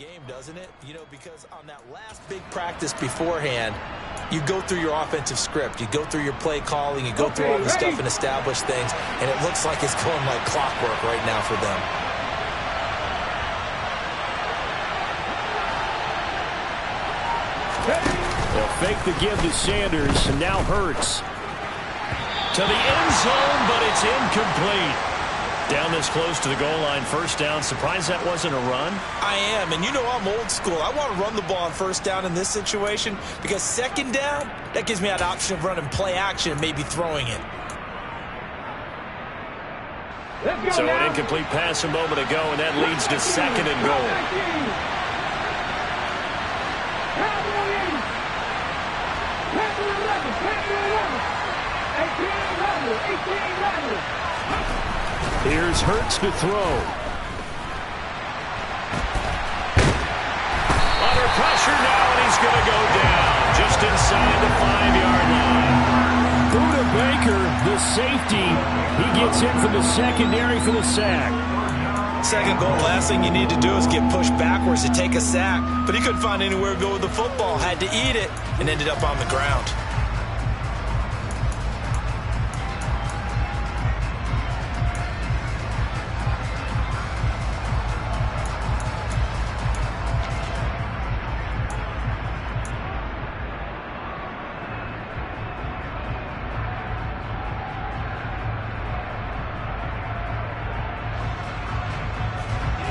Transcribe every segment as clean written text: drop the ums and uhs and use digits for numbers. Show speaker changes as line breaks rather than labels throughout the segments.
game, doesn't it? You know, because on that last big practice beforehand, you go through your offensive script. You go through your play calling. You go through all this stuff and establish things. And it looks like it's going like clockwork right now for them.
They'll fake the give to Sanders, and now Hurts. To the end zone, but it's incomplete. Down this close to the goal line, first down. Surprised that wasn't a run?
I am, and you know I'm old school. I want to run the ball on first down in this situation because second down, that gives me that option of running play action and maybe throwing it.
So an incomplete pass a moment ago, and that leads to second and goal. Here's Hurts to throw. Under pressure now, and he's going to go down just inside the 5-yard line. Buda Baker, the safety, he gets in from the secondary for the sack.
Second goal, last thing you need to do is get pushed backwards to take a sack. But he couldn't find anywhere to go with the football, had to eat it, and ended up on the ground.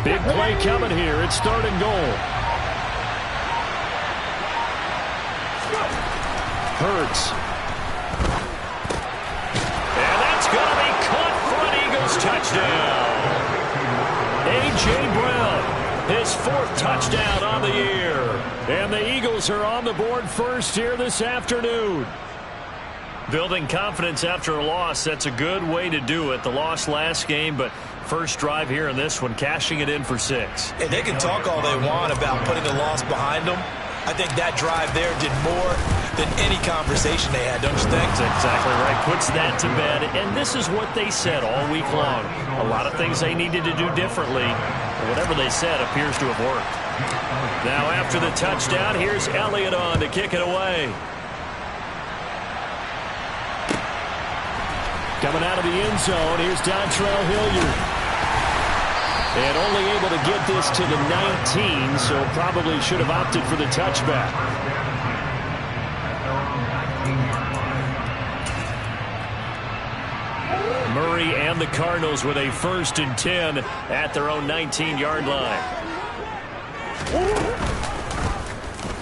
Big play coming here. It's third and goal. Hurts. And that's going to be caught for an Eagles touchdown. A.J. Brown, his fourth touchdown on the year. And the Eagles are on the board first here this afternoon. Building confidence after a loss, that's a good way to do it. The loss last game, but first drive here in this one, cashing it in for 6.
And they can talk all they want about putting a loss behind them. I think that drive there did more than any conversation they had, don't you think?
That's exactly right. Puts that to bed. And this is what they said all week long. A lot of things they needed to do differently. And whatever they said appears to have worked. Now after the touchdown, here's Elliott on to kick it away. Coming out of the end zone, here's Dontrell Hilliard. And only able to get this to the 19, so probably should have opted for the touchback. Murray and the Cardinals with a 1st and 10 at their own 19-yard line.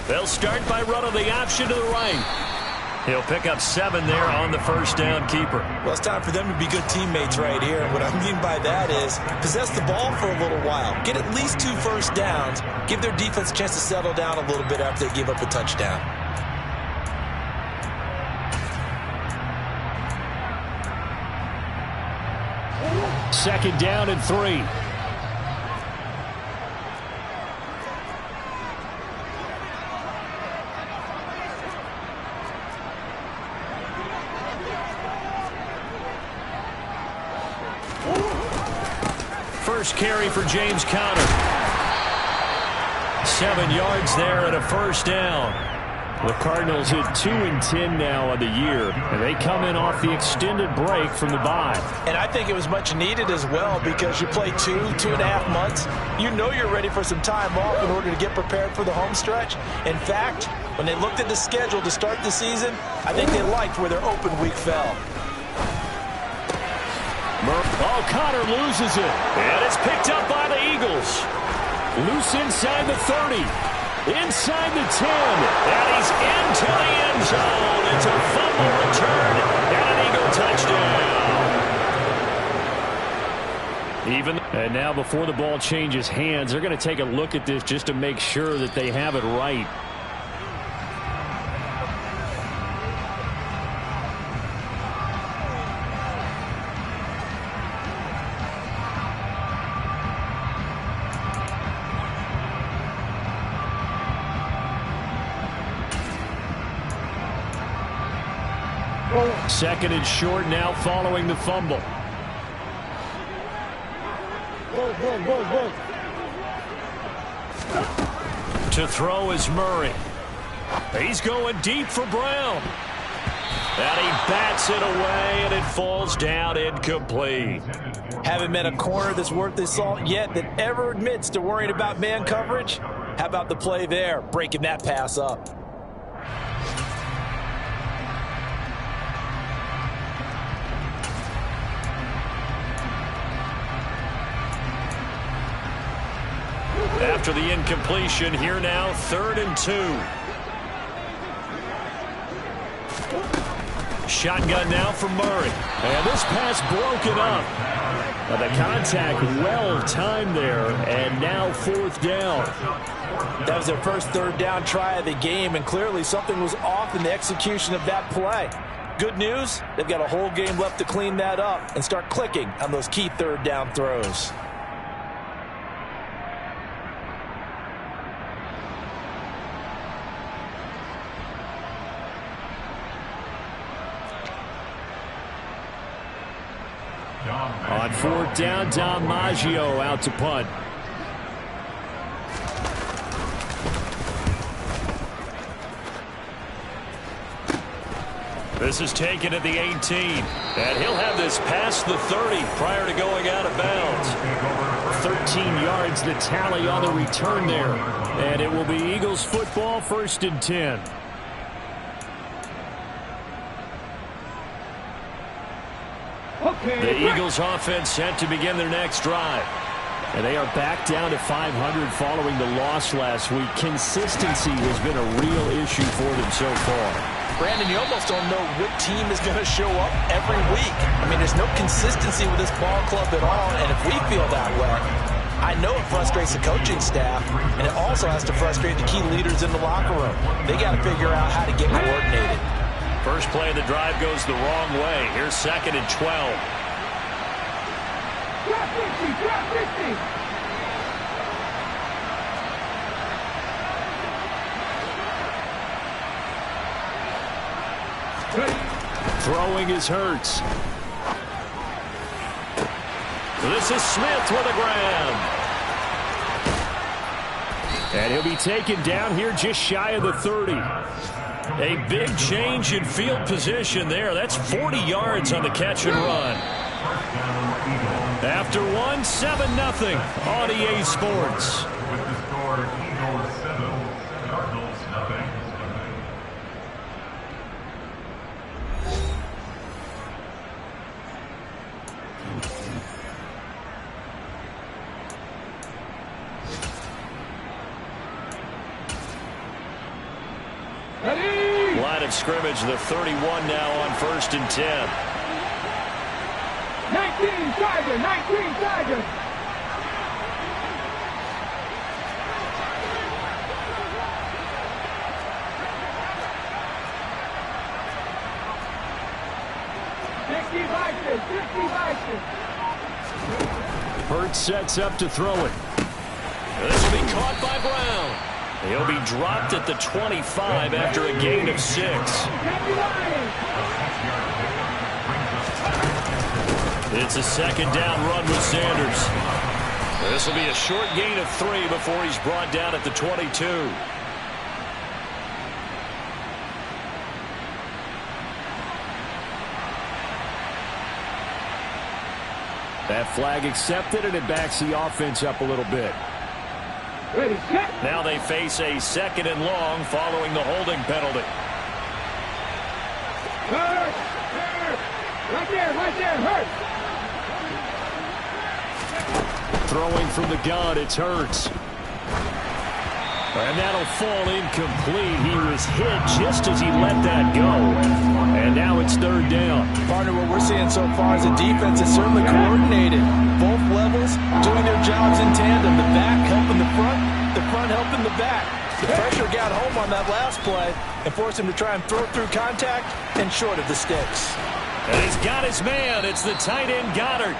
They'll start by running the option to the right. He'll pick up 7 there on the first down keeper.
Well, it's time for them to be good teammates right here. And what I mean by that is possess the ball for a little while. Get at least 2 first downs. Give their defense a chance to settle down a little bit after they give up a touchdown.
Second down and 3. First carry for James Conner. 7 yards there and a first down. The Cardinals hit 2 and 10 now on the year, and they come in off the extended break from the bye.
And I think it was much needed as well because you play 2.5 months. You know you're ready for some time off in order to get prepared for the home stretch. In fact, when they looked at the schedule to start the season, I think they liked where their open week fell.
Oh, Conner loses it. And it's picked up by the Eagles. Loose inside the 30. Inside the 10. And he's into the end zone. It's a fumble return and an Eagle touchdown. And now before the ball changes hands, they're going to take a look at this just to make sure that they have it right. Second and short now following the fumble. Go. To throw is Murray. He's going deep for Brown. And he bats it away, and it falls down incomplete.
Haven't met a corner that's worth his salt yet that ever admits to worrying about man coverage. How about the play there, breaking that pass up?
After the incompletion, here now, 3rd and 2. Shotgun now from Murray. And this pass broken up. The contact well timed there, and now 4th down.
That was their first 3rd down try of the game, and clearly something was off in the execution of that play. Good news, they've got a whole game left to clean that up and start clicking on those key 3rd down throws.
On 4th down, Dom Maggio out to punt. This is taken at the 18. And he'll have this past the 30 prior to going out of bounds. 13 yards the tally on the return there. And it will be Eagles football, 1st and 10. The Eagles offense set to begin their next drive. And they are back down to 500 following the loss last week. Consistency has been a real issue for them so far.
Brandon, you almost don't know what team is going to show up every week. I mean, there's no consistency with this ball club at all, and if we feel that way, I know it frustrates the coaching staff, and it also has to frustrate the key leaders in the locker room. They got to figure out how to get coordinated.
First play of the drive goes the wrong way. Here's 2nd and 12.
Drop 50.
Throwing is Hurts. This is Smith with a grab. And he'll be taken down here just shy of the 30. A big change in field position there. That's 40 yards on the catch and run. After one, 7-0 on EA Sports.
With the score, Eagles 7, Cardinals nothing.
Line of scrimmage, the 31 now on 1st and 10.
19 Tigers.
Hurts sets up to throw it. This will be caught by Brown. He'll be dropped at the 25 after a gain of 6. It's a 2nd down run with Sanders. This will be a short gain of 3 before he's brought down at the 22. That flag accepted, and it backs the offense up a little bit.
Ready, set.
Now they face a 2nd and long following the holding penalty.
Hurt. Right there, hurt.
Throwing from the gun, it's Hurts. And that'll fall incomplete. He was hit just as he let that go. And now it's 3rd down.
Partner, what we're seeing so far is the defense is certainly coordinated. Both levels doing their jobs in tandem. The back helping the front helping the back. The pressure got home on that last play and forced him to try and throw through contact and short of the sticks.
And he's got his man. It's the tight end Goddard.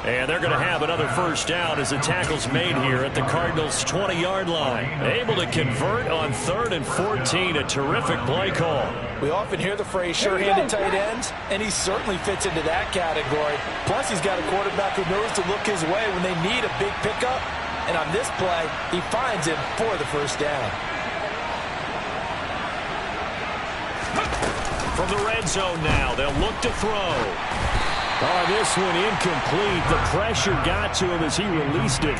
And they're going to have another 1st down as the tackle's made here at the Cardinals' 20-yard line. Able to convert on 3rd and 14. A terrific play call.
We often hear the phrase sure-handed tight ends, and he certainly fits into that category. Plus, he's got a quarterback who knows to look his way when they need a big pickup And on this play, he finds him for the first down.
From the red zone now, they'll look to throw. Oh, this one incomplete. The pressure got to him as he released it.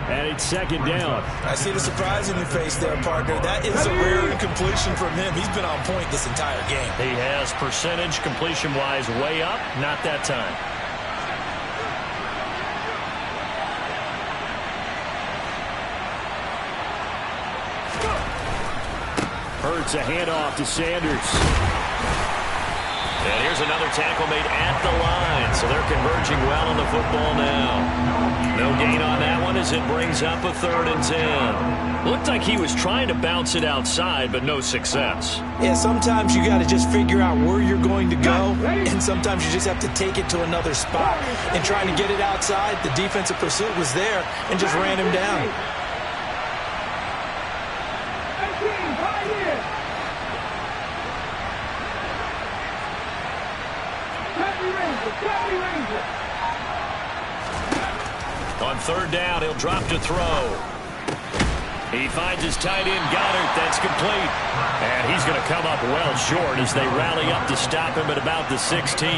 And it's second down.
I see the surprise in your face there, partner. That is a rare incompletion from him. He's been on point this entire game.
He has percentage completion-wise way up. Not that time. Hurts a handoff to Sanders. And here's another tackle made at the line. So they're converging well on the football now. No gain on that one as it brings up a 3rd and 10. Looked like he was trying to bounce it outside, but no success.
Yeah, sometimes you got to just figure out where you're going to go, and sometimes you just have to take it to another spot. And trying to get it outside, the defensive pursuit was there and just ran him down.
On 3rd down, he'll drop to throw. He finds his tight end, Goddard. That's complete. And he's going to come up well short as they rally up to stop him at about the 16.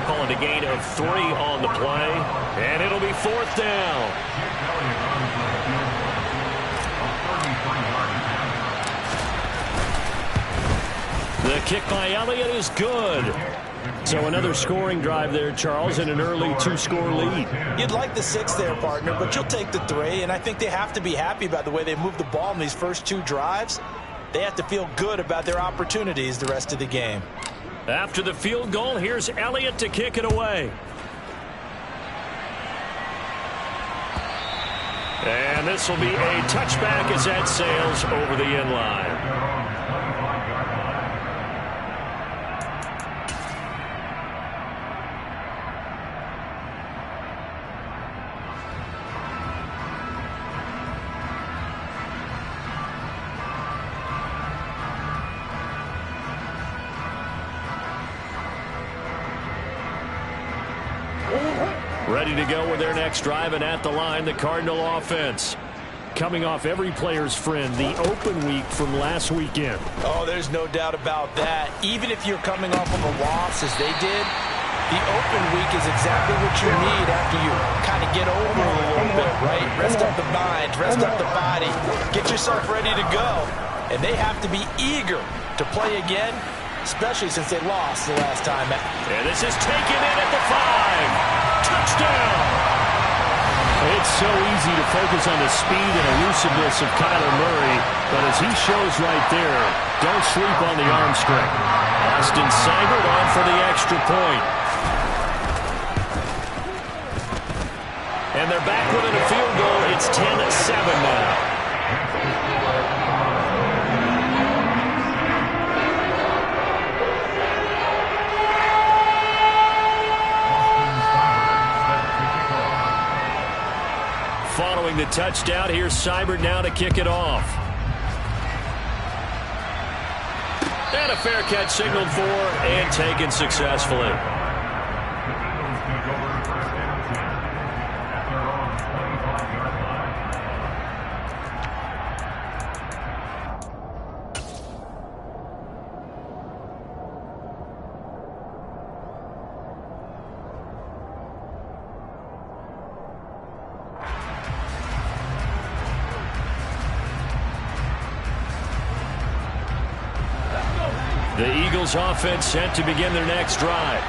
Calling a gain of 3 on the play. And it'll be 4th down. The kick by Elliott is good. So another scoring drive there, Charles, and an early 2-score lead.
You'd like the 6 there, partner, but you'll take the 3, and I think they have to be happy about the way they moved the ball in these first 2 drives. They have to feel good about their opportunities the rest of the game.
After the field goal, here's Elliott to kick it away. And this will be a touchback as that sails over the end line. Ready to go with their next drive, and at the line, the Cardinal offense. Coming off every player's friend, the open week from last weekend.
Oh, there's no doubt about that. Even if you're coming off of a loss as they did, the open week is exactly what you need after you kind of get over a little bit, right? Rest up the mind, rest up the body, get yourself ready to go. And they have to be eager to play again, especially since they lost the last time.
And this is taken in at the 5. Touchdown! It's so easy to focus on the speed and elusiveness of Kyler Murray, but as he shows right there, don't sleep on the arm strength. Austin Seibert on for the extra point. And they're back within a field goal. It's 10-7 now. Following the touchdown, here's Seibert now to kick it off. And a fair catch signaled for and taken successfully. The Eagles offense set to begin their next drive.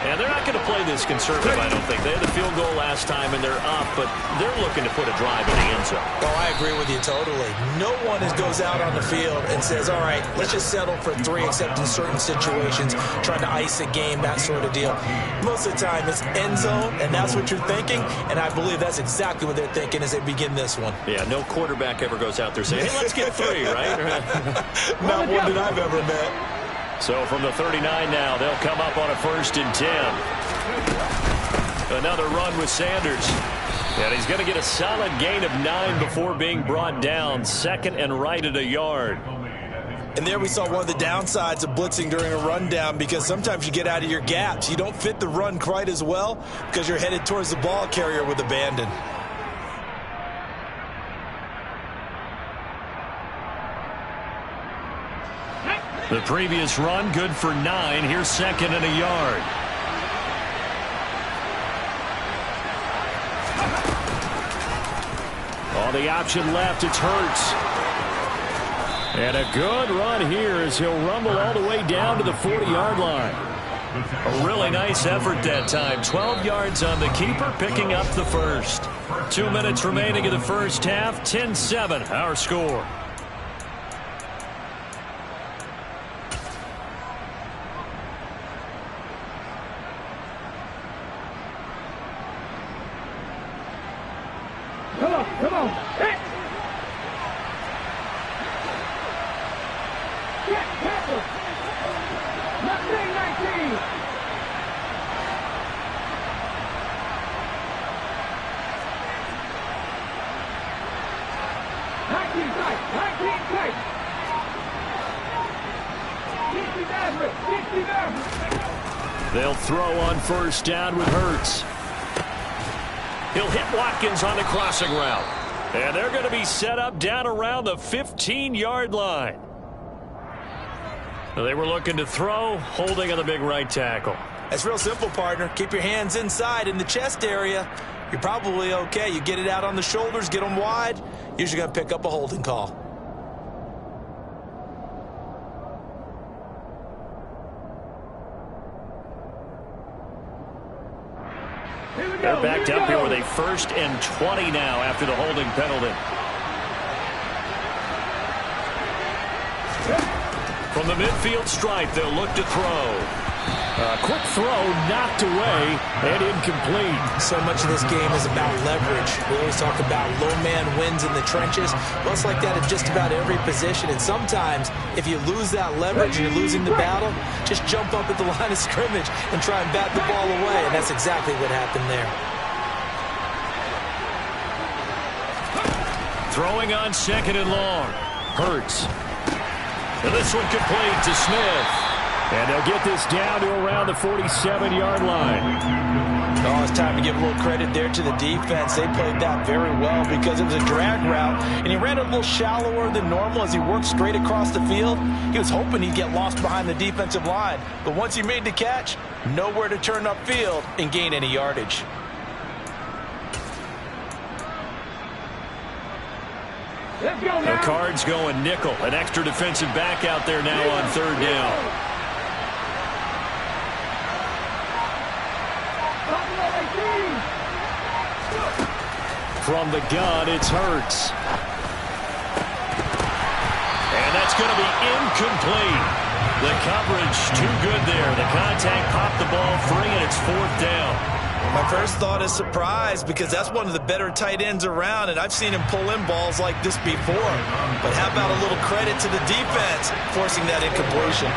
And they're not going to play this conservative, I don't think. They had the field goal last time, and they're up, but they're looking to put a drive in the end zone.
Oh, I agree with you totally. No one goes out on the field and says, all right, let's just settle for 3, except in certain situations, trying to ice a game, that sort of deal. Most of the time, it's end zone, and that's what you're thinking, and I believe that's exactly what they're thinking as they begin this one.
Yeah, no quarterback ever goes out there saying, hey, let's get 3, right?
Not one that I've ever met.
So from the 39 now, they'll come up on a 1st and 10. Another run with Sanders. And he's going to get a solid gain of 9 before being brought down. 2nd and right at a yard.
And there we saw one of the downsides of blitzing during a rundown, because sometimes you get out of your gaps. You don't fit the run quite as well because you're headed towards the ball carrier with abandon.
The previous run, good for 9. Here's second and a yard. On the option left, it's Hurts. And a good run here as he'll rumble all the way down to the 40-yard line. A really nice effort that time. 12 yards on the keeper, picking up the first. 2 minutes remaining in the first half. 10-7, our score.
Come on. Hit. Check, tackle. 19. 19 tight. 19 tight. 60 average.
They'll throw on first down with Hurts. He'll hit Watkins on the crossing route. And they're going to be set up down around the 15-yard line. They were looking to throw, holding on the big right tackle.
That's real simple, partner. Keep your hands inside in the chest area. You're probably okay. You get it out on the shoulders, get them wide. Usually going to pick up a holding call.
They're backed up here with a 1st and 20 now after the holding penalty. From the midfield stripe, they'll look to throw. A quick throw knocked away and incomplete.
So much of this game is about leverage. We always talk about low man wins in the trenches. Well, it's like that in just about every position. And sometimes, if you lose that leverage and you're losing the battle, just jump up at the line of scrimmage and try and bat the ball away. And that's exactly what happened there.
Throwing on 2nd and long. Hurts. And this one complete to Smith. And they'll get this down to around the 47-yard line.
Oh, it's time to give a little credit there to the defense. They played that very well because it was a drag route, and he ran it a little shallower than normal as he worked straight across the field. He was hoping he'd get lost behind the defensive line, but once he made the catch, nowhere to turn upfield and gain any yardage.
The Cards going nickel. An extra defensive back out there now on 3rd down. From the gun, it's Hurts. And that's going to be incomplete. The coverage too good there. The contact popped the ball free, and it's 4th down.
My first thought is surprise because that's one of the better tight ends around, and I've seen him pull in balls like this before. But how about a little credit to the defense forcing that incompletion?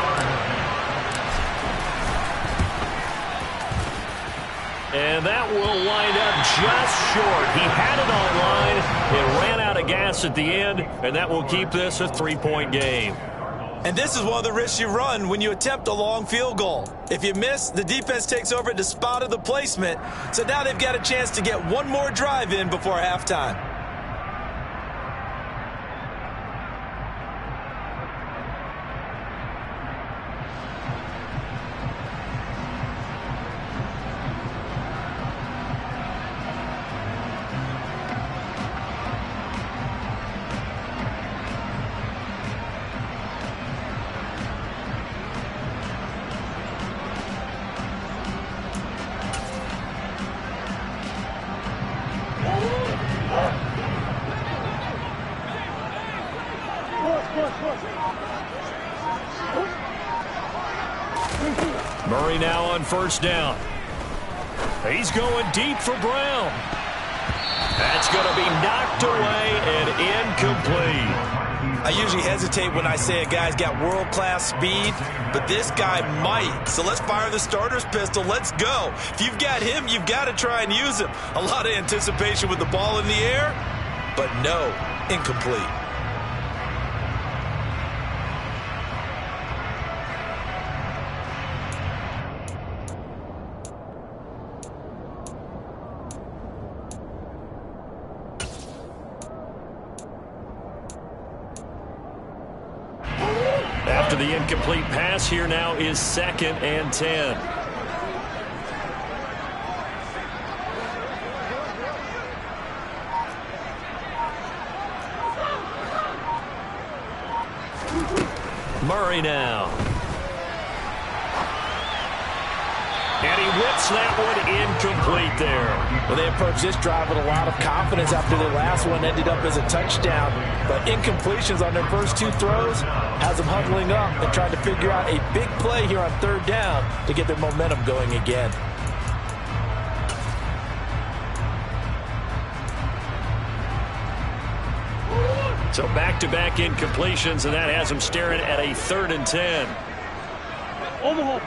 And that will wind up just short. He had it on line. It ran out of gas at the end, and that will keep this a 3-point game.
And this is one of the risks you run when you attempt a long field goal. If you miss, the defense takes over at the spot of the placement. So now they've got a chance to get one more drive in before halftime.
Murray now on 1st down. He's going deep for Brown. That's going to be knocked away and incomplete.
I usually hesitate when I say a guy's got world-class speed, but this guy might. So let's fire the starter's pistol. Let's go. If you've got him, you've got to try and use him. A lot of anticipation with the ball in the air, but no, incomplete.
after the incomplete pass. Here now is 2nd and 10. Murray now. And he whips that one incomplete there.
Well, they approached this drive with a lot of confidence after their last one ended up as a touchdown. But incompletions on their first 2 throws has them huddling up and trying to figure out a big play here on 3rd down to get their momentum going again.
So back-to-back incompletions, and that has them staring at a 3rd and 10.
Omaha.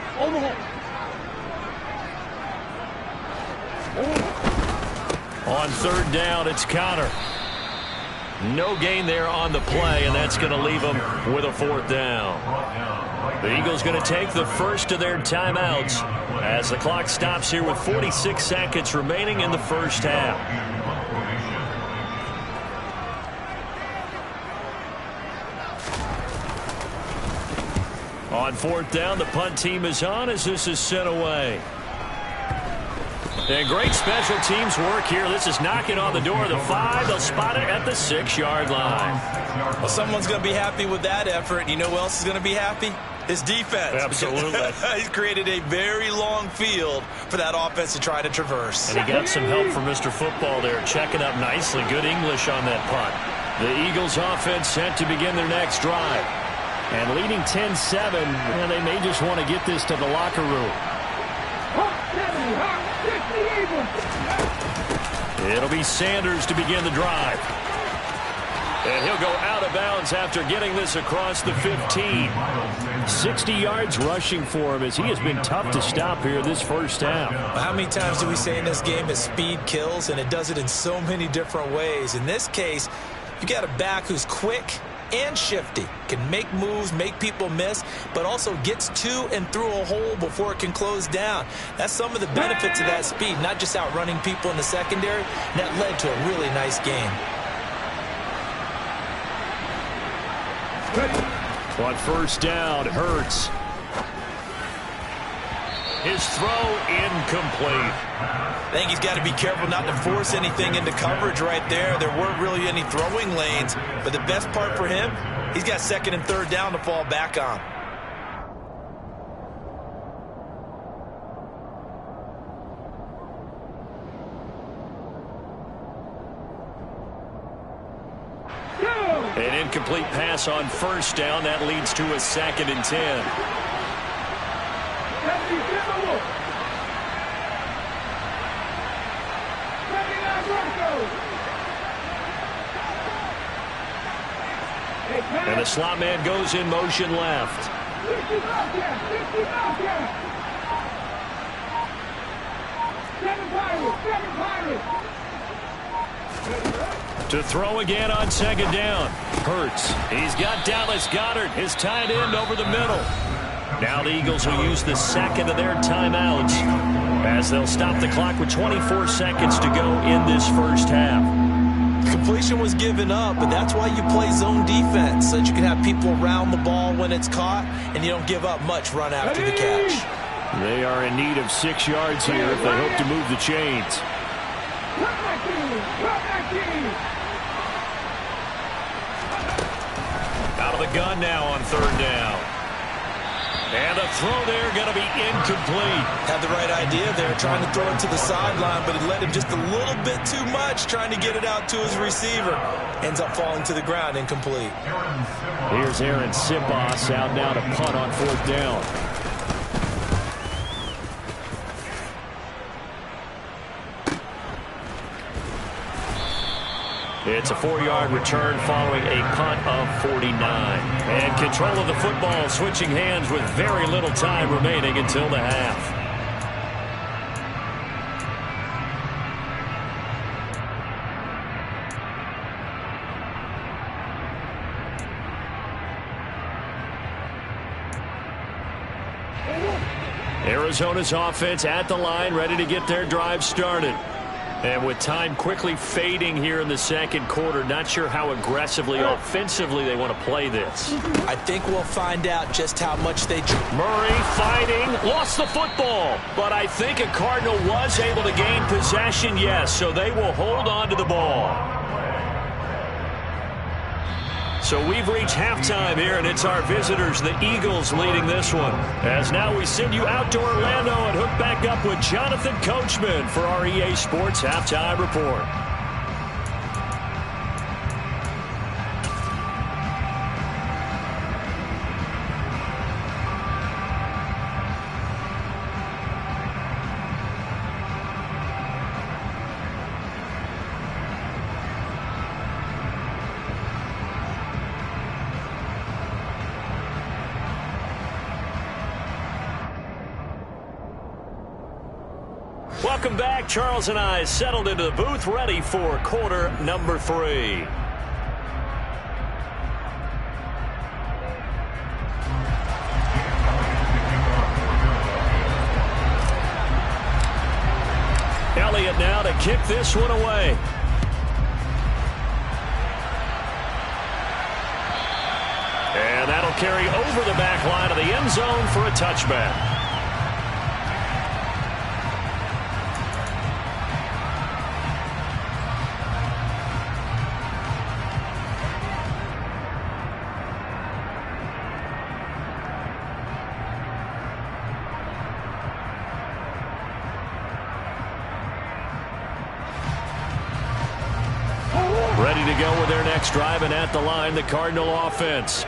On 3rd down, it's Connor. No gain there on the play, and that's going to leave them with a 4th down. The Eagles going to take the first of their timeouts as the clock stops here with 46 seconds remaining in the first half. On 4th down, the punt team is on as this is sent away. And great special teams work here. This is knocking on the door of the 5. They'll spot it at the 6-yard line.
Well, someone's going to be happy with that effort. You know who else is going to be happy? His defense.
Absolutely.
He's created a very long field for that offense to try to traverse.
And he got some help from Mr. Football there, checking up nicely. Good English on that punt. The Eagles offense set to begin their next drive. And leading 10-7, and they may just want to get this to the locker room. It'll be Sanders to begin the drive. And he'll go out of bounds after getting this across the 15. 60 yards rushing for him as he has been tough to stop here this first half.
How many times do we say in this game that speed kills, and it does it in so many different ways? In this case, you got a back who's quick and shifty, can make moves, make people miss, but also gets to and through a hole before it can close down. That's some of the benefits of that speed, not just outrunning people in the secondary. And that led to a really nice game.
On 1st down, Hurts. His throw incomplete.
I think he's got to be careful not to force anything into coverage right there. There weren't really any throwing lanes, but the best part for him, he's got 2nd and 3rd down to fall back on.
An incomplete pass on 1st down. That leads to a 2nd and 10. And the slot man goes in motion left. To throw again on 2nd down. Hurts. He's got Dallas Goedert, his tight end, over the middle. Now the Eagles will use the 2nd of their timeouts as they'll stop the clock with 24 seconds to go in this first half.
Completion was given up, but that's why you play zone defense, so that you can have people around the ball when it's caught, and you don't give up much run after the catch.
They are in need of 6 yards here if they hope to move the chains. Out of the gun now on 3rd down. And the throw there going to be incomplete.
Had the right idea there, trying to throw it to the sideline, but it led him just a little bit too much, trying to get it out to his receiver. Ends up falling to the ground, incomplete.
Here's Aaron Sipos out now to punt on 4th down. It's a 4-yard return following a punt of 49. And control of the football switching hands with very little time remaining until the half. Arizona's offense at the line, ready to get their drive started. And with time quickly fading here in the second quarter, not sure how aggressively, offensively they want to play this.
I think we'll find out just how much they...
Murray fighting, lost the football. But I think a Cardinal was able to gain possession, yes, so they will hold on to the ball. So we've reached halftime here, and it's our visitors, the Eagles, leading this one. As now we send you out to Orlando and hook back up with Jonathan Coachman for our EA Sports Halftime Report. Welcome back. Charles and I settled into the booth, ready for quarter number 3. Elliott now to kick this one away. And that'll carry over the back line of the end zone for a touchback. Ready to go with their next drive, and at the line, the Cardinal offense.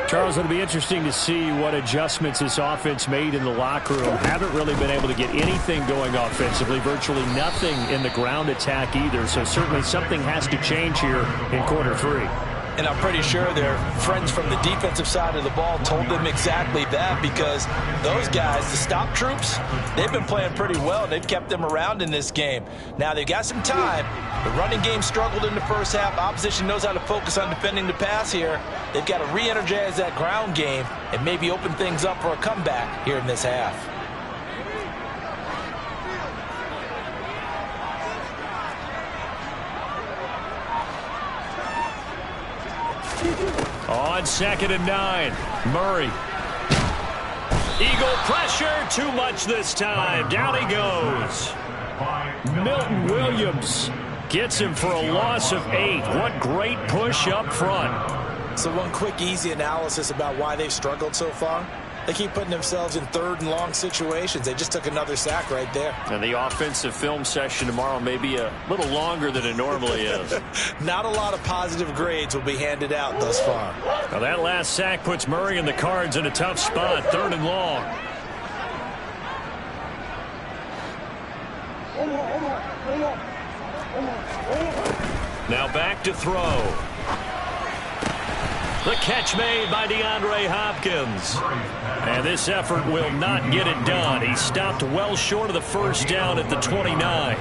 Charles, it'll be interesting to see what adjustments this offense made in the locker room. Haven't really been able to get anything going offensively, virtually nothing in the ground attack either, so certainly something has to change here in quarter 3.
And I'm pretty sure their friends from the defensive side of the ball told them exactly that, because those guys, the stop troops, they've been playing pretty well. They've kept them around in this game. Now they've got some time. The running game struggled in the first half. Opposition knows how to focus on defending the pass here. They've got to re-energize that ground game and maybe open things up for a comeback here in this half.
On 2nd and 9, Murray. Eagle pressure, too much this time. Down he goes. Milton Williams gets him for a loss of 8. What great push up front.
So one quick, easy analysis about why they've struggled so far. They keep putting themselves in 3rd and long situations. They just took another sack right there.
And the offensive film session tomorrow may be a little longer than it normally is.
Not a lot of positive grades will be handed out thus far.
Now that last sack puts Murray and the Cards in a tough spot, 3rd and long. Now back to throw. The catch made by DeAndre Hopkins. And this effort will not get it done. He stopped well short of the first down at the 29.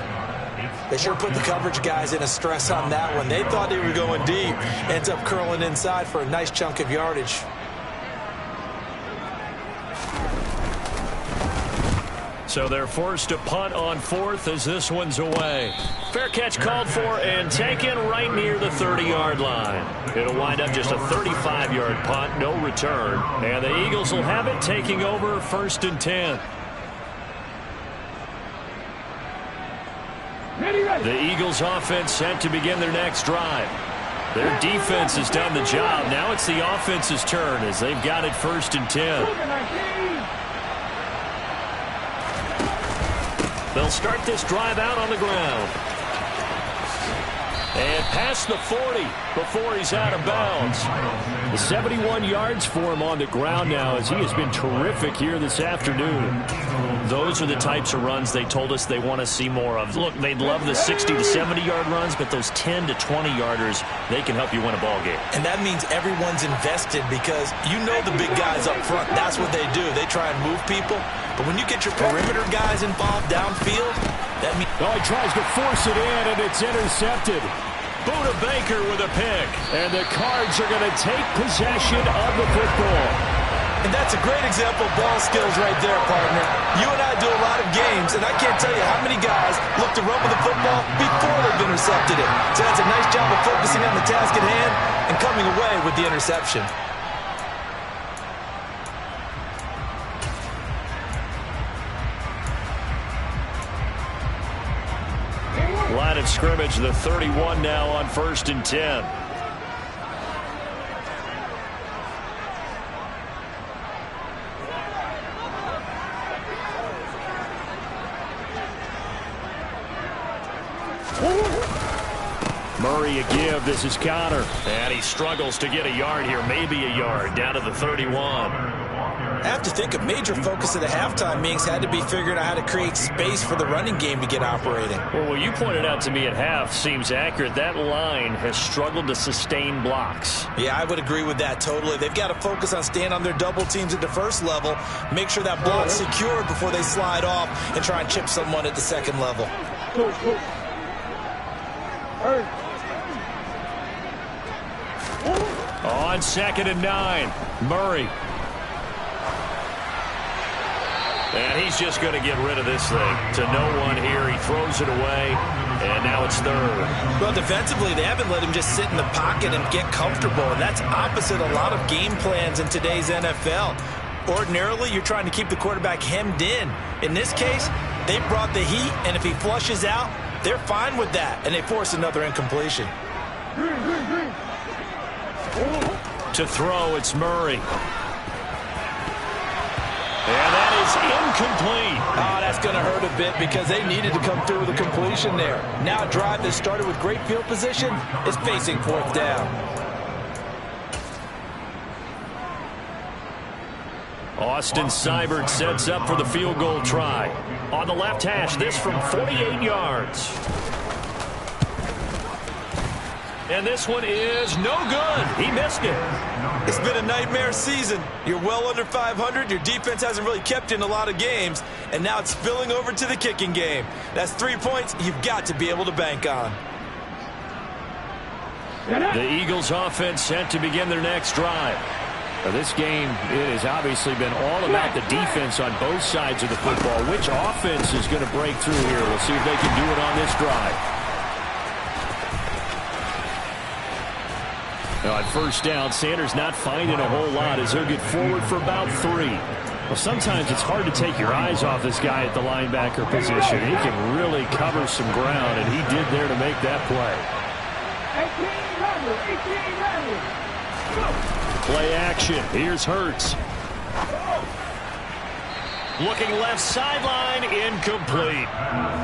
They sure put the coverage guys in a stress on that one. They thought they were going deep. Ends up curling inside for a nice chunk of yardage.
So they're forced to punt on 4th as this one's away. Fair catch called for and taken right near the 30-yard line. It'll wind up just a 35-yard punt, no return. And the Eagles will have it, taking over 1st and 10. The Eagles offense set to begin their next drive. Their defense has done the job. Now it's the offense's turn as they've got it 1st and 10. They'll start this drive out on the ground. And past the 40 before he's out of bounds.
71 yards for him on the ground now, as he has been terrific here this afternoon.
Those are the types of runs they told us they want to see more of. Look, they'd love the 60 to 70-yard runs, but those 10 to 20-yarders, they can help you win a ball game.
And that means everyone's invested, because you know the big guys up front, that's what they do. They try and move people. But when you get your perimeter guys involved downfield, that means...
Oh, he tries to force it in, and it's intercepted.
Buda Baker with a pick.
And the Cards are going to take possession of the football.
And that's a great example of ball skills right there, partner. You and I do a lot of games, and I can't tell you how many guys look to run with the football before they've intercepted it. So that's a nice job of focusing on the task at hand and coming away with the interception.
Line of scrimmage, the 31 now on 1st and 10. Murray a give. This is Connor. And he struggles to get a yard here. Maybe a yard down to the 31.
I have to think a major focus of the halftime meetings had to be figuring out how to create space for the running game to get operating.
Well, what you pointed out to me at half seems accurate. That line has struggled to sustain blocks.
Yeah, I would agree with that totally. They've got to focus on staying on their double teams at the first level, make sure that block's secured before they slide off and try and chip someone at the second level.
On 2nd and 9, Murray. And he's just going to get rid of this thing. To no one here. He throws it away, and now it's 3rd.
Well, defensively, they haven't let him just sit in the pocket and get comfortable, and that's opposite a lot of game plans in today's NFL. Ordinarily, you're trying to keep the quarterback hemmed in. In this case, they brought the heat, and if he flushes out, they're fine with that, and they force another incompletion.
To throw, it's Murray. And that is incomplete.
Oh, that's going to hurt a bit because they needed to come through with a completion there. Now a drive that started with great field position is facing 4th down.
Austin Seibert sets up for the field goal try. On the left hash, this from 48 yards. And this one is no good. He missed it.
It's been a nightmare season. You're well under 500. Your defense hasn't really kept you in a lot of games. And now it's spilling over to the kicking game. That's 3 points you've got to be able to bank on.
The Eagles offense set to begin their next drive.
Now, this game, it has obviously been all about the defense on both sides of the football. Which offense is going to break through here? We'll see if they can do it on this drive. Now on 1st down, Sanders not finding a whole lot as he'll get forward for about 3. Well, sometimes it's hard to take your eyes off this guy at the linebacker position. He can really cover some ground, and he did there to make that play.
Play action. Here's Hurts. Looking left sideline, incomplete.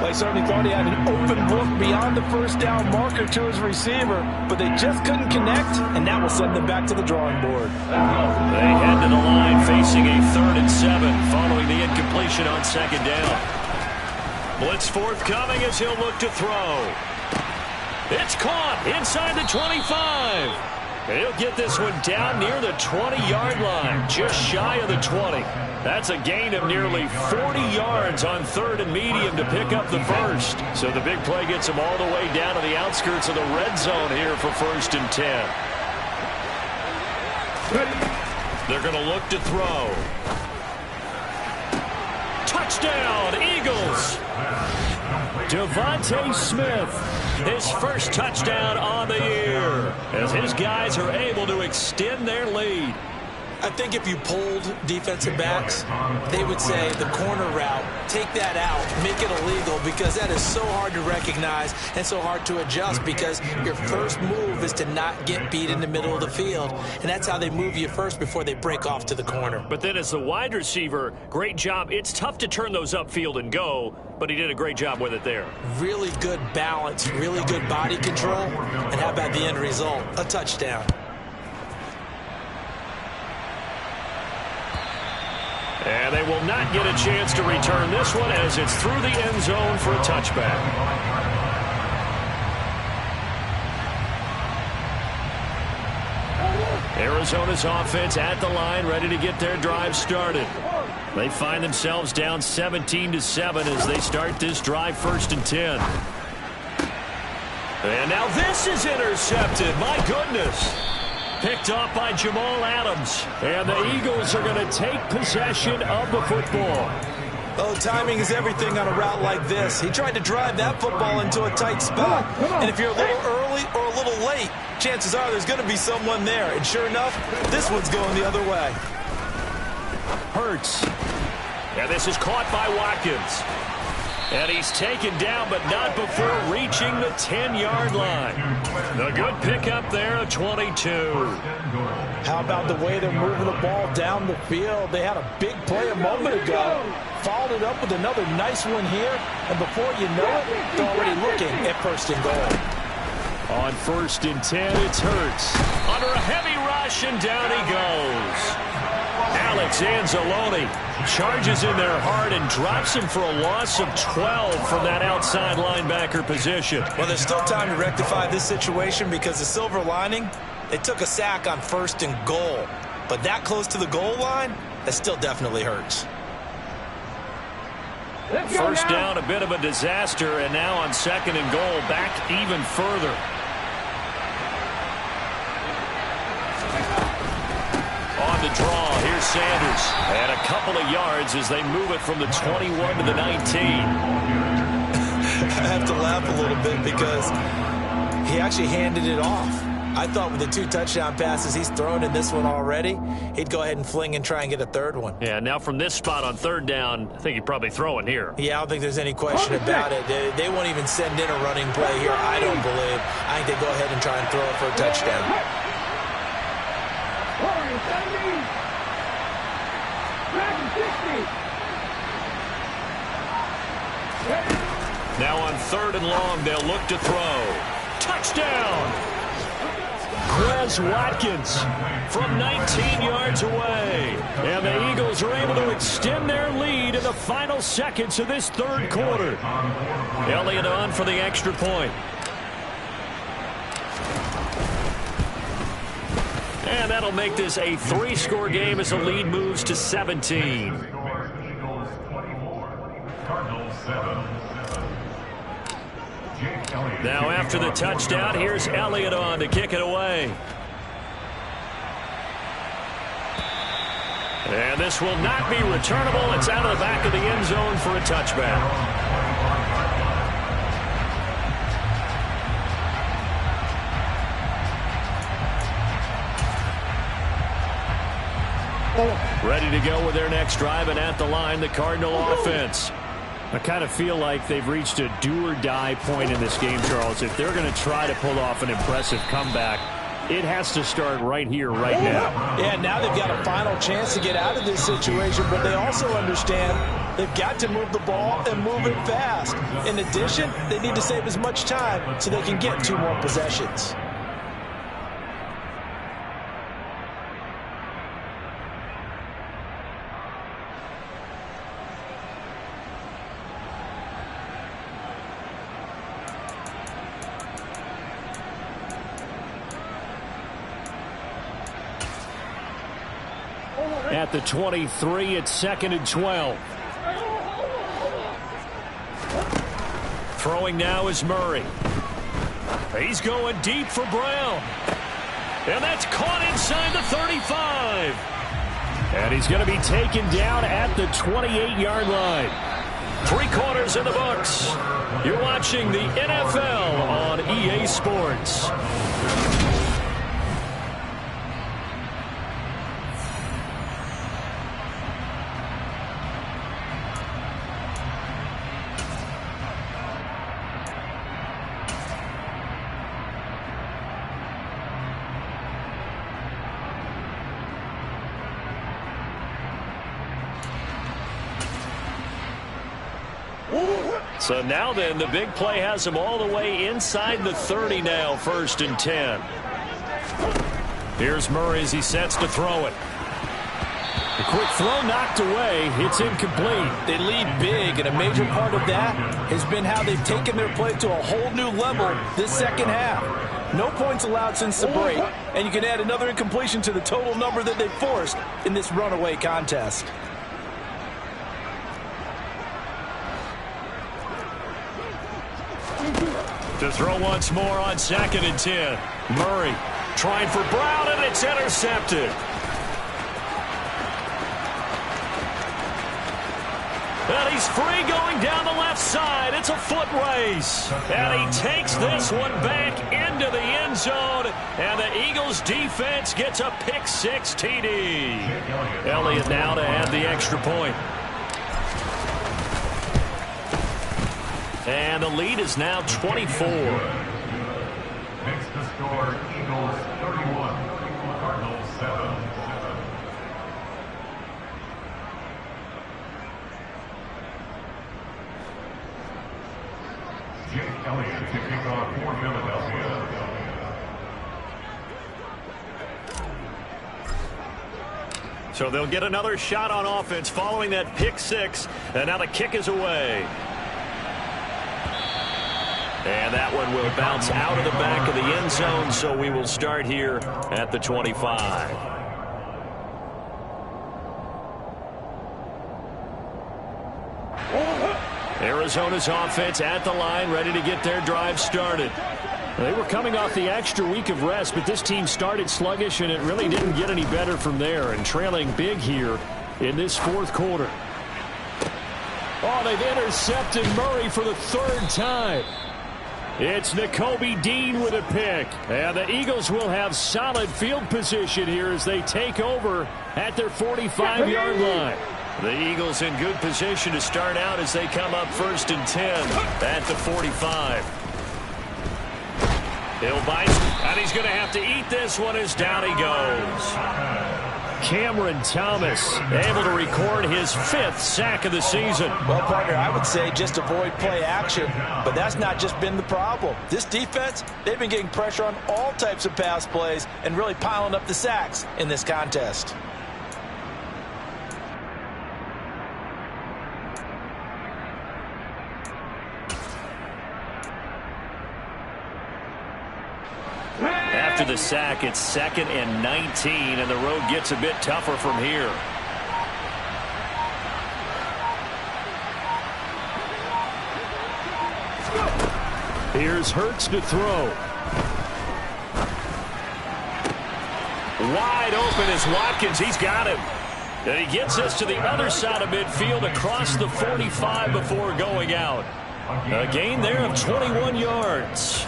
They certainly thought he had an open look beyond the 1st down marker to his receiver, but they just couldn't connect, and that will send them back to the drawing board.
They head to the line facing a 3rd and 7 following the incompletion on 2nd down. Blitz forthcoming as he'll look to throw. It's caught inside the 25. He'll get this one down near the 20-yard line, just shy of the 20. That's a gain of nearly 40 yards on 3rd and medium to pick up the 1st. So the big play gets him all the way down to the outskirts of the red zone here for 1st and 10. They're going to look to throw. Touchdown, Eagles! Devontae Smith, his first touchdown on the year, as his guys are able to extend their lead.
I think if you polled defensive backs, they would say the corner route, take that out, make it illegal, because that is so hard to recognize and so hard to adjust, because your first move is to not get beat in the middle of the field. And that's how they move you first before they break off to the corner.
But then as the wide receiver, great job. It's tough to turn those upfield and go, but he did a great job with it there.
Really good balance, really good body control, and how about the end result? A touchdown.
And they will not get a chance to return this one as it's through the end zone for a touchback. Arizona's offense at the line, ready to get their drive started. They find themselves down 17-7 as they start this drive 1st and 10. And now this is intercepted. My goodness. Picked off by Jamal Adams. And the Eagles are going to take possession of the football.
Oh, timing is everything on a route like this. He tried to drive that football into a tight spot. And if you're a little early or a little late, chances are there's going to be someone there. And sure enough, this one's going the other way.
Hurts. And this is caught by Watkins. And he's taken down, but not before reaching the 10-yard line. The good pickup there of 22.
How about the way they're moving the ball down the field? They had a big play a moment ago. Followed it up with another nice one here. And before you know it, they're already looking at 1st and goal.
On 1st and 10, it's Hurts. Under a heavy rush, and down he goes. Alex Anzalone charges in there hard and drops him for a loss of 12 from that outside linebacker position.
Well, there's still time to rectify this situation because the silver lining, they took a sack on 1st and goal. But that close to the goal line, that still definitely hurts.
First down, a bit of a disaster, and now on 2nd and goal, back even further. On the draw, here's Sanders. And a couple of yards as they move it from the 21 to the 19.
I have to laugh a little bit because he actually handed it off. I thought with the 2 touchdown passes he's thrown in this one already, he'd go ahead and fling and try and get a 3rd one.
Yeah, now from this spot on 3rd down, I think he'd probably throw it here.
Yeah, I don't think there's any question about it. They won't even send in a running play here, I don't believe. I think they go ahead and try and throw it for a touchdown.
Now on 3rd and long, they'll look to throw. Touchdown! Quez Watkins from 19 yards away. And the Eagles are able to extend their lead in the final seconds of this 3rd quarter. Elliott on for the extra point. And that'll make this a 3-score game as the lead moves to 17. Now after the touchdown, here's Elliott on to kick it away. And this will not be returnable. It's out of the back of the end zone for a touchback. Ready to go with their next drive, and at the line, the Cardinal offense.
I kind of feel like they've reached a do-or-die point in this game, Charles. If they're going to try to pull off an impressive comeback, it has to start right here, right now.
Yeah, now they've got a final chance to get out of this situation, but they also understand they've got to move the ball and move it fast. In addition, they need to save as much time so they can get 2 more possessions.
At the 23, it's 2nd and 12.
Throwing now is Murray. He's going deep for Brown. And that's caught inside the 35.
And he's going to be taken down at the 28-yard line.
3 quarters in the books. You're watching the NFL on EA Sports. So now then, the big play has him all the way inside the 30 now, 1st and 10. Here's Murray as he sets to throw it.
A quick throw knocked away. It's incomplete.
They lead big, and a major part of that has been how they've taken their play to a whole new level this second half. No points allowed since the break, and you can add another incompletion to the total number that they forced in this runaway contest.
To throw once more on 2nd and 10. Murray trying for Brown, and it's intercepted. And he's free going down the left side. It's a foot race. And he takes this one back into the end zone. And the Eagles defense gets a pick-6 TD. Elliott now to add the extra point. And the lead is now 24.
Next to score, Eagles 31, Cardinals 7. Jake Elliott to kick off for Philadelphia.
So they'll get another shot on offense following that pick-6. And now the kick is away. And that one will bounce out of the back of the end zone, so we will start here at the 25. Arizona's offense at the line, ready to get their drive started.
They were coming off the extra week of rest, but this team started sluggish, and it really didn't get any better from there, and trailing big here in this fourth quarter. Oh, they've intercepted Murray for the third time. It's Nakobe Dean with a pick. And the Eagles will have solid field position here as they take over at their 45-yard line.
The Eagles in good position to start out as they come up 1st and 10 at the 45. He'll bite, and he's going to have to eat this one as down he goes.
Cameron Thomas able to record his 5th sack of the season.
Well, partner, I would say just avoid play action, but that's not just been the problem. This defense, they've been getting pressure on all types of pass plays and really piling up the sacks in this contest.
After the sack, it's 2nd and 19, and the road gets a bit tougher from here.
Here's Hurts to throw.
Wide open is Watkins. He's got him. And he gets us to the other side of midfield across the 45 before going out. A gain there of 21 yards.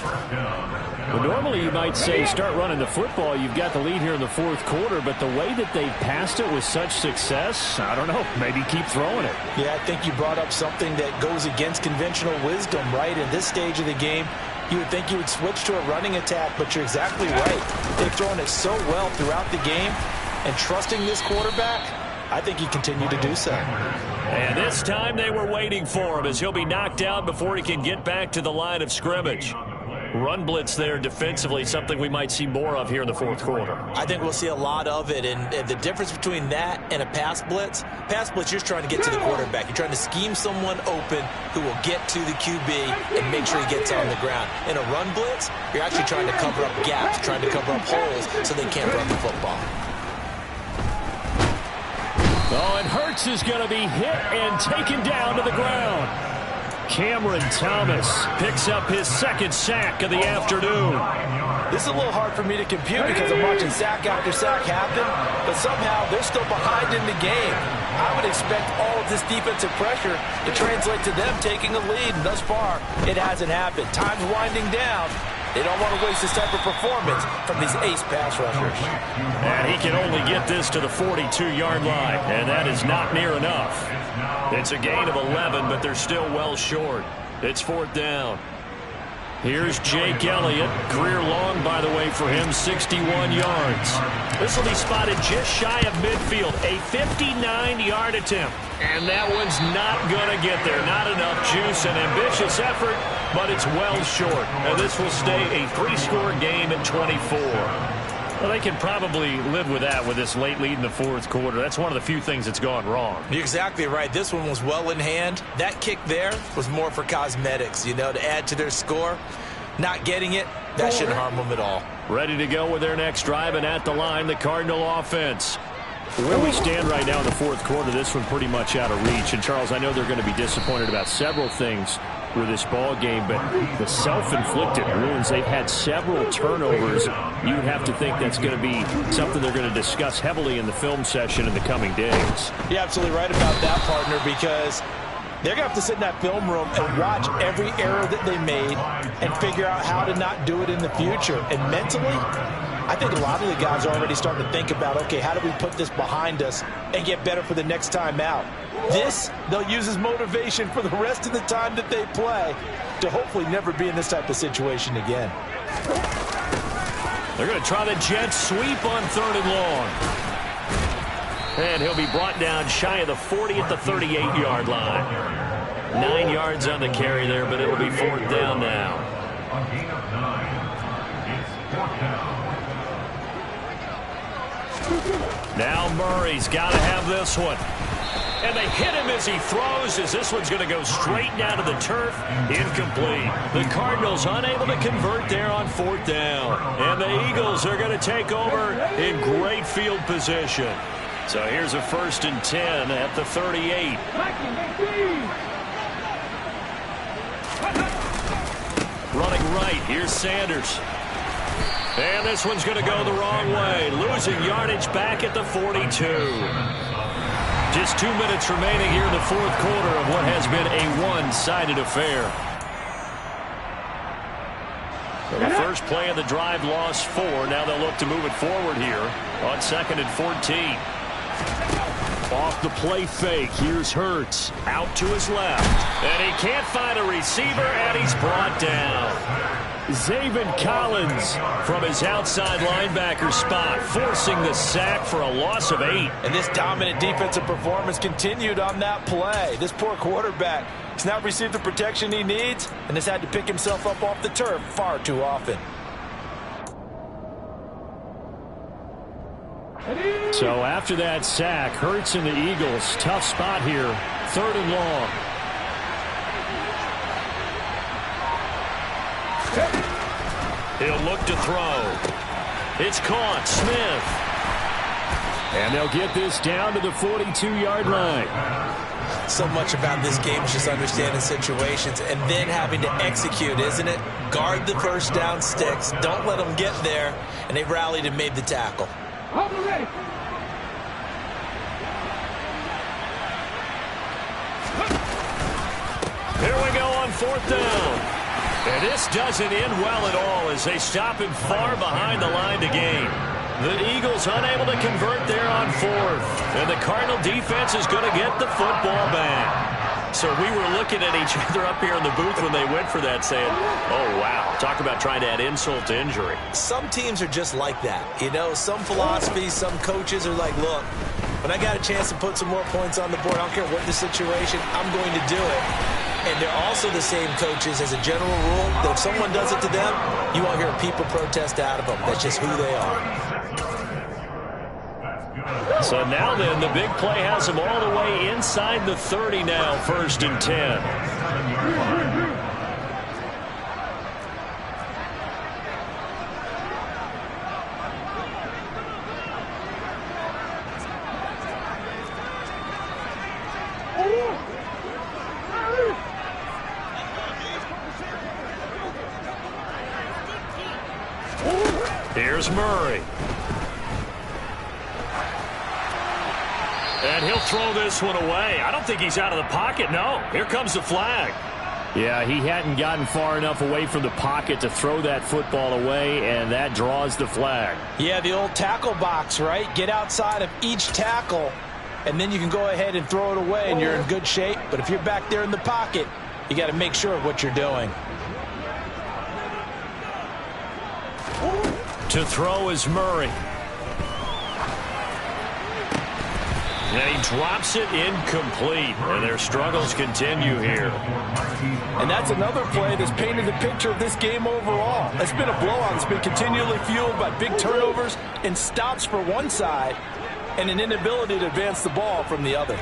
Well, normally you might say start running the football. You've got the lead here in the fourth quarter, but the way that they passed it with such success, I don't know, maybe keep throwing it.
Yeah, I think you brought up something that goes against conventional wisdom, right? In this stage of the game, you would think you would switch to a running attack, but you're exactly right. They've thrown it so well throughout the game, and trusting this quarterback, I think he continued to do so.
And this time they were waiting for him as he'll be knocked out before he can get back to the line of scrimmage. Run blitz there defensively, something we might see more of here in the fourth quarter.
I think we'll see a lot of it, and the difference between that and a pass blitz, you're just trying to get to the quarterback. You're trying to scheme someone open who will get to the QB and make sure he gets on the ground. In a run blitz, you're actually trying to cover up gaps, trying to cover up holes so they can't run the football.
Oh, and Hurts is going to be hit and taken down to the ground. Cameron Thomas picks up his 2nd sack of the afternoon.
This is a little hard for me to compute because I'm watching sack after sack happen, but somehow they're still behind in the game. I would expect all of this defensive pressure to translate to them taking a lead, and thus far, it hasn't happened. Time's winding down. They don't want to waste this type of performance from these ace pass rushers.
And he can only get this to the 42-yard line, and that is not near enough. It's a gain of 11, but they're still well short. It's 4th down. Here's Jake Elliott. Career long, by the way, for him, 61 yards. This will be spotted just shy of midfield, a 59-yard attempt. And that one's not going to get there. Not enough juice, an ambitious effort, but it's well short. And this will stay a 3-score game at 24. Well, they can probably live with that with this late lead in the fourth quarter. That's one of the few things that's gone wrong.
You're exactly right. This one was well in hand. That kick there was more for cosmetics, to add to their score. Not getting it, that shouldn't harm them at all.
Ready to go with their next drive, and at the line, the Cardinal offense.
Where we stand right now in the fourth quarter, this one pretty much out of reach. And, Charles, I know they're going to be disappointed about several things with this ball game, but the self-inflicted wounds, they've had several turnovers. You would have to think that's going to be something they're going to discuss heavily in the film session in the coming days.
You're absolutely right about that, partner, because they're going to have to sit in that film room and watch every error that they made and figure out how to not do it in the future. And mentally, I think a lot of the guys are already starting to think about, okay, how do we put this behind us and get better for the next time out? This, they'll use as motivation for the rest of the time that they play to hopefully never be in this type of situation again.
They're going to try the jet sweep on 3rd and long. And he'll be brought down shy of the 40 at the 38-yard line. 9 yards on the carry there, but it'll be 4th down now.
On gain of 9, it's 4th down.
Now Murray's got to have this one. And they hit him as he throws, as this one's going to go straight down to the turf. Incomplete. The Cardinals unable to convert there on 4th down. And the Eagles are going to take over in great field position. So here's a 1st and 10 at the 38. Running right, here's Sanders. And this one's going to go the wrong way. Losing yardage back at the 42. Just 2 minutes remaining here in the 4th quarter of what has been a one-sided affair. So the first play of the drive lost 4. Now they'll look to move it forward here on 2nd and 14. Off the play fake. Here's Hurts out to his left. And he can't find a receiver, and he's brought down. Zaven Collins from his outside linebacker spot, forcing the sack for a loss of 8.
And this dominant defensive performance continued on that play. This poor quarterback has not received the protection he needs and has had to pick himself up off the turf far too often.
So after that sack, Hurts and the Eagles, tough spot here, 3rd and long.
He'll look to throw. It's caught. Smith.
And they'll get this down to the 42-yard line.
So much about this game is just understanding situations and then having to execute, isn't it? Guard the first down sticks. Don't let them get there. And they rallied and made the tackle.
Here we go on 4th down. And this doesn't end well at all as they stop him far behind the line to gain. The Eagles unable to convert there on 4th. And the Cardinal defense is going to get the football back. So we were looking at each other up here in the booth when they went for that saying, oh, wow, talk about trying to add insult to injury.
Some teams are just like that. You know, some philosophies, some coaches are like, look, when I got a chance to put some more points on the board, I don't care what the situation, I'm going to do it. And they're also the same coaches as a general rule that if someone does it to them, you won't hear people protest out of them. That's just who they are.
So now then, the big play has them all the way inside the 30 now, 1st and 10. Here's Murray. And he'll throw this one away. I don't think he's out of the pocket. No, here comes the flag.
Yeah, he hadn't gotten far enough away from the pocket to throw that football away, and that draws the flag.
Yeah, the old tackle box, right? Get outside of each tackle, and then you can go ahead and throw it away, and you're in good shape. But if you're back there in the pocket, you got to make sure of what you're doing.
To throw is Murray. And he drops it incomplete. And their struggles continue here.
And that's another play that's painted the picture of this game overall. It's been a blowout. It's been continually fueled by big turnovers and stops for one side and an inability to advance the ball from the other.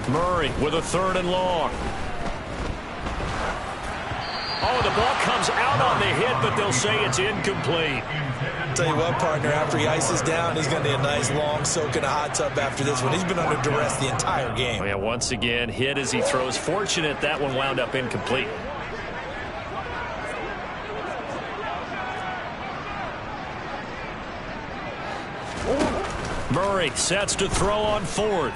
Murray with a 3rd and long. Oh, the ball comes out on the hit, but they'll say it's incomplete.
Tell you what, partner, after he ices down, he's going to need a nice long soak in a hot tub after this one. He's been under duress the entire game.
Oh, yeah, once again, hit as he throws. Fortunate that one wound up incomplete. Murray sets to throw on fourth.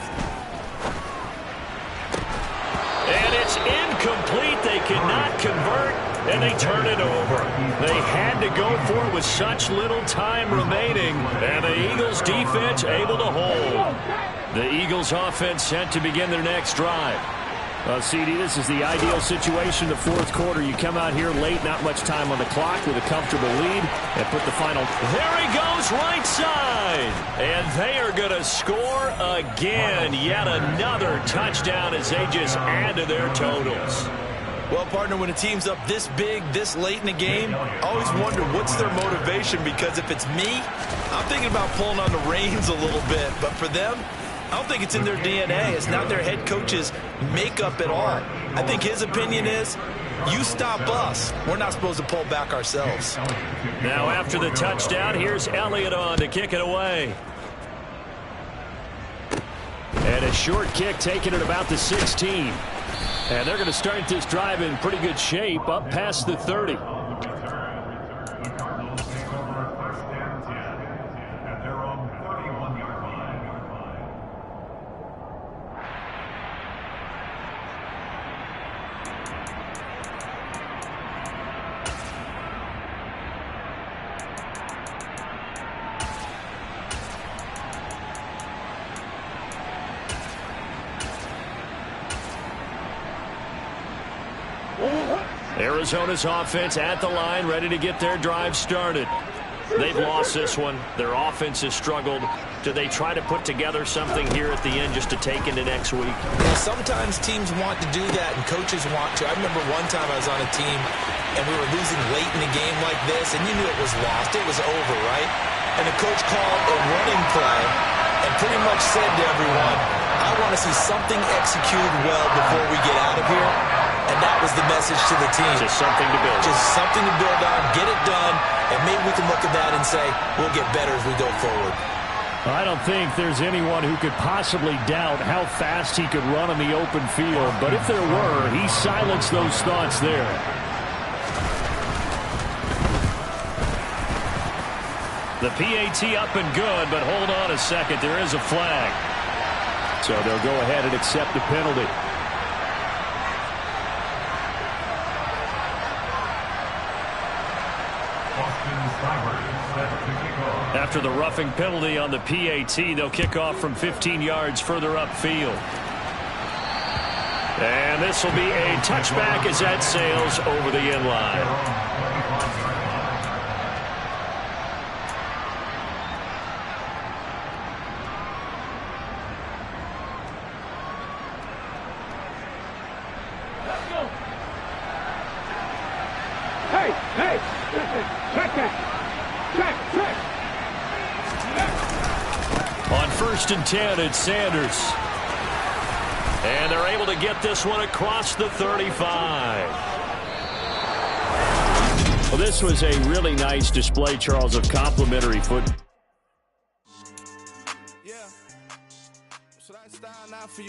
And it's incomplete. They cannot convert, and they turn it over. They had to go for it with such little time remaining, and the Eagles defense able to hold. The Eagles offense set to begin their next drive.
Well, CD, this is the ideal situation in the fourth quarter. You come out here late, not much time on the clock with a comfortable lead, and put the final.
There he goes, right side. And they are going to score again. Yet another touchdown as they just add to their totals.
Well, partner, when a team's up this big, this late in the game, I always wonder what's their motivation, because if it's me, I'm thinking about pulling on the reins a little bit. But for them, I don't think it's in their DNA. It's not their head coach's makeup at all. I think his opinion is, you stop us. We're not supposed to pull back ourselves.
Now after the touchdown, here's Elliott on to kick it away.
And a short kick taken at about the 16. And they're going to start this drive in pretty good shape, up past the 30.
Arizona's offense at the line, ready to get their drive started. They've lost this one. Their offense has struggled. Do they try to put together something here at the end just to take into next week?
Well, sometimes teams want to do that, and coaches want to. I remember one time I was on a team, and we were losing late in the game like this, and you knew it was lost. It was over, right? And the coach called a running play and pretty much said to everyone, I want to see something executed well before we get out of here. And that was the message to the team.
Just something to build.
Just something to build on, get it done, and maybe we can look at that and say, we'll get better as we go forward.
I don't think there's anyone who could possibly doubt how fast he could run on the open field. But if there were, he silenced those thoughts there.
The PAT up and good, but hold on a second. There is a flag.
So they'll go ahead and accept the penalty.
After the roughing penalty on the PAT, they'll kick off from 15 yards further upfield. And this will be a touchback as that sails over the end line. On 1st and 10, it's Sanders. And they're able to get this one across the 35.
Well, this was a really nice display, Charles, of complimentary football.
Yeah. Should I style now for you?